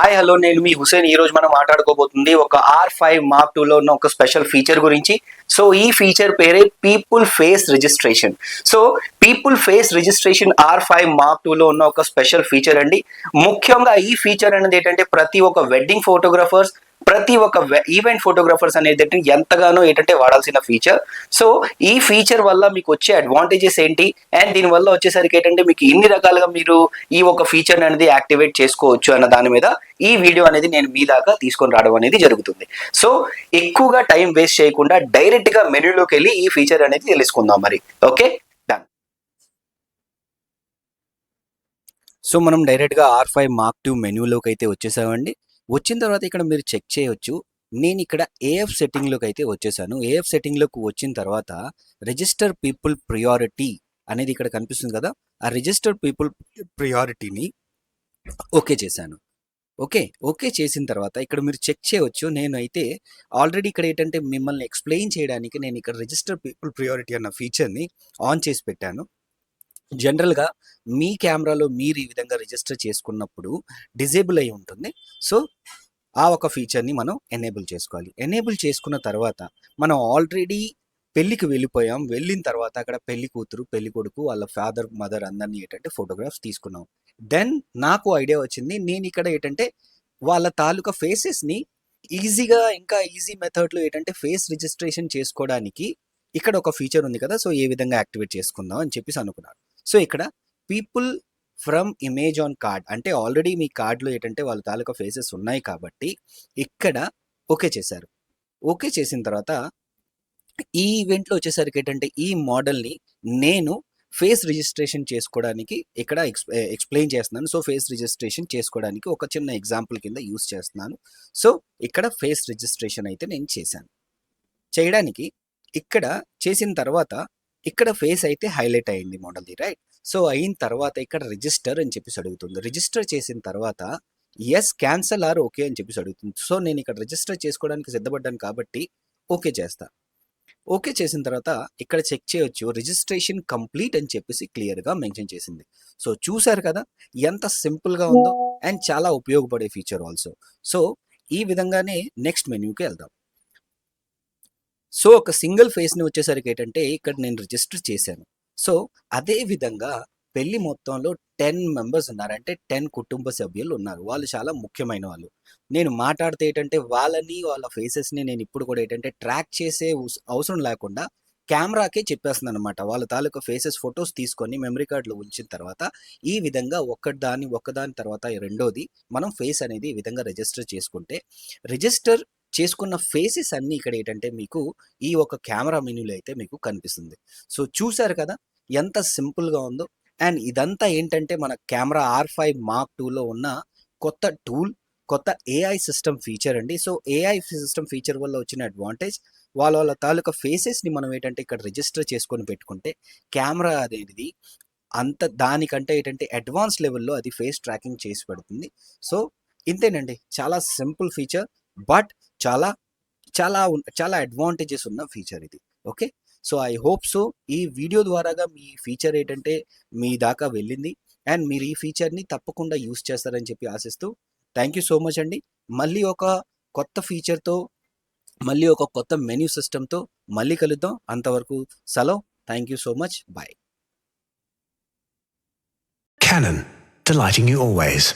Hi hello నేను మీ హుసేన్. ఈ రోజు మనం మాట్లాడుకోబోతుంది ఒక R5 Mark II లో ఉన్న ఒక స్పెషల్ ఫీచర్ గురించి. సో ఈ ఫీచర్ పేరే people face registration. So people face registration R5 Mark II లో ఉన్న ఒక స్పెషల్ ఫీచర్ అండి. ముఖ్యంగా ఈ ఫీచర్ అనేది ఏంటంటే ప్రతి ఒక్క వెడ్డింగ్ ఫోటోగ్రాఫర్స్, ప్రతి ఒక్క ఈవెంట్ ఫోటోగ్రాఫర్స్ అనేది ఎంతగానో ఏంటంటే వాడాల్సిన ఫీచర్. సో ఈ ఫీచర్ వల్ల మీకు వచ్చే అడ్వాంటేజెస్ ఏంటి అండ్ దీని వల్ల వచ్చేసరికి ఏంటంటే మీకు ఇన్ని రకాలుగా మీరు ఈ ఒక ఫీచర్ అనేది యాక్టివేట్ చేసుకోవచ్చు అన్న దాని మీద ఈ వీడియో అనేది నేను మీ దాకా తీసుకొని రావడం అనేది జరుగుతుంది. సో ఎక్కువగా టైం వేస్ట్ చేయకుండా డైరెక్ట్ గా మెనూలోకి వెళ్ళి ఈ ఫీచర్ అనేది తెలుసుకుందాం మరి. Okay done. సో మనం డైరెక్ట్గా R5 Mark II మెనూలోకి అయితే వచ్చేసామండి. వచ్చిన తర్వాత ఇక్కడ మీరు చెక్ చేయొచ్చు. నేను ఇక్కడ AF సెట్టింగ్లోకి అయితే వచ్చేసాను. AF సెట్టింగ్లోకి వచ్చిన తర్వాత రిజిస్టర్ పీపుల్ ప్రియారిటీ అనేది ఇక్కడ కనిపిస్తుంది కదా, ఆ రిజిస్టర్ పీపుల్ ప్రియారిటీని ఓకే చేశాను. ఓకే చేసిన తర్వాత ఇక్కడ మీరు చెక్ చేయవచ్చు. నేనైతే ఆల్రెడీ ఇక్కడ ఏంటంటే మిమ్మల్ని ఎక్స్ప్లెయిన్ చేయడానికి నేను ఇక్కడ రిజిస్టర్ పీపుల్ ప్రియారిటీ అన్న ఫీచర్ని ఆన్ చేసి పెట్టాను. జనరల్గా మీ కెమెరాలో మీరు ఈ విధంగా రిజిస్టర్ చేసుకున్నప్పుడు డిజేబుల్ అయి ఉంటుంది. సో ఆ ఒక ఫీచర్ని మనం ఎనేబుల్ చేసుకోవాలి. ఎనేబుల్ చేసుకున్న తర్వాత మనం ఆల్రెడీ పెళ్ళికి వెళ్ళిపోయాం. వెళ్ళిన తర్వాత అక్కడ పెళ్లి కూతురు, పెళ్లి కొడుకు, వాళ్ళ ఫాదర్, మదర్ అందరినీ ఏంటంటే ఫోటోగ్రాఫ్స్ తీసుకున్నాం. దెన్ నాకు ఐడియా వచ్చింది, నేను ఇక్కడ ఏంటంటే వాళ్ళ తాలూకా ఫేసెస్ని ఈజీగా ఇంకా ఈజీ మెథడ్లో ఏంటంటే ఫేస్ రిజిస్ట్రేషన్ చేసుకోవడానికి ఇక్కడ ఒక ఫీచర్ ఉంది కదా, సో ఏ విధంగా యాక్టివేట్ చేసుకుందాం అని చెప్పేసి అనుకున్నాను. సో ఇక్కడ people from image on card అంటే ఆల్రెడీ మీ కార్డ్లో ఏంటంటే వాళ్ళ తాలూకా ఫేసెస్ ఉన్నాయి కాబట్టి ఇక్కడ ఓకే చేశారు. ఓకే చేసిన తర్వాత ఈ ఈవెంట్లో వచ్చేసరికి ఏంటంటే ఈ మోడల్ని నేను ఫేస్ రిజిస్ట్రేషన్ చేసుకోవడానికి ఇక్కడ ఎక్స్ప్లెయిన్ చేస్తున్నాను. సో ఫేస్ రిజిస్ట్రేషన్ చేసుకోవడానికి ఒక చిన్న ఎగ్జాంపుల్ కింద యూస్ చేస్తున్నాను. సో ఇక్కడ ఫేస్ రిజిస్ట్రేషన్ అయితే నేను చేశాను. చేయడానికి ఇక్కడ చేసిన తర్వాత ఇక్కడ ఫేస్ అయితే హైలైట్ అయింది మోడల్ది, రైట్. సో అయిన తర్వాత ఇక్కడ రిజిస్టర్ అని చెప్పేసి అడుగుతుంది. రిజిస్టర్ చేసిన తర్వాత ఎస్ క్యాన్సల్ ఆర్ ఓకే అని చెప్పేసి అడుగుతుంది. సో నేను ఇక్కడ రిజిస్టర్ చేసుకోవడానికి సిద్ధపడ్డాను కాబట్టి ఓకే చేస్తా. ఓకే చేసిన తర్వాత ఇక్కడ చెక్ చేయొచ్చు, రిజిస్ట్రేషన్ కంప్లీట్ అని చెప్పేసి క్లియర్గా మెన్షన్ చేసింది. సో చూసారు కదా ఎంత సింపుల్గా ఉందో అండ్ చాలా ఉపయోగపడే ఫీచర్ ఆల్సో. సో ఈ విధంగానే నెక్స్ట్ మెన్యూకి వెళ్దాం. సో ఒక సింగిల్ ఫేస్ని వచ్చేసరికి ఏంటంటే ఇక్కడ నేను రిజిస్టర్ చేశాను. సో అదే విధంగా పెళ్లి మొత్తంలో 10 మెంబర్స్ ఉన్నారు, అంటే 10 కుటుంబ సభ్యులు ఉన్నారు. వాళ్ళు చాలా ముఖ్యమైన వాళ్ళు. నేను మాట్లాడితే ఏంటంటే వాళ్ళని వాళ్ళ ఫేసెస్ని నేను ఇప్పుడు కూడా ఏంటంటే ట్రాక్ చేసే అవసరం లేకుండా కెమెరాకే చెప్పేస్తున్నాను అనమాట. వాళ్ళ తాలూకా ఫేసెస్ ఫొటోస్ తీసుకొని మెమరీ కార్డులో ఉంచిన తర్వాత ఈ విధంగా ఒక్కదాని తర్వాత రెండోది మనం ఫేస్ అనేది ఈ విధంగా రిజిస్టర్ చేసుకుంటే రిజిస్టర్ చేసుకున్న ఫేసెస్ అన్నీ ఇక్కడ ఏంటంటే మీకు ఈ ఒక కెమెరా మెనూలో అయితే మీకు కనిపిస్తుంది. సో చూసారు కదా ఎంత సింపుల్గా ఉందో. అండ్ ఇదంతా ఏంటంటే మన కెమెరా R5 Mark IIలో ఉన్న కొత్త టూల్, కొత్త AI సిస్టమ్ ఫీచర్ అండి. సో AI సిస్టమ్ ఫీచర్ వల్ల వచ్చిన అడ్వాంటేజ్ వాళ్ళ తాలూకా ఫేసెస్ని మనం ఏంటంటే ఇక్కడ రిజిస్టర్ చేసుకొని పెట్టుకుంటే కెమెరా అనేది అంత దానికంటే ఏంటంటే అడ్వాన్స్ లెవెల్లో అది ఫేస్ ట్రాకింగ్ చేసి పెడుతుంది. సో ఇంతేనండి, చాలా సింపుల్ ఫీచర్ బట్ చాలా చాలా చాలా అడ్వాంటేజెస్ ఉన్న ఫీచర్ ఇది. Okay, so I hope so ఈ వీడియో ద్వారాగా మీ ఫీచర్ ఏంటంటే మీ దాకా వెళ్ళింది అండ్ మీరు ఈ ఫీచర్ని తప్పకుండా యూస్ చేస్తారని చెప్పి ఆశిస్తూ థ్యాంక్ యూ సో మచ్ అండి. మళ్ళీ ఒక కొత్త ఫీచర్తో, మళ్ళీ ఒక కొత్త మెన్యూ సిస్టమ్తో మళ్ళీ కలుద్దాం. అంతవరకు సెలవు. Thank you so much. Bye. Canon, delighting you always.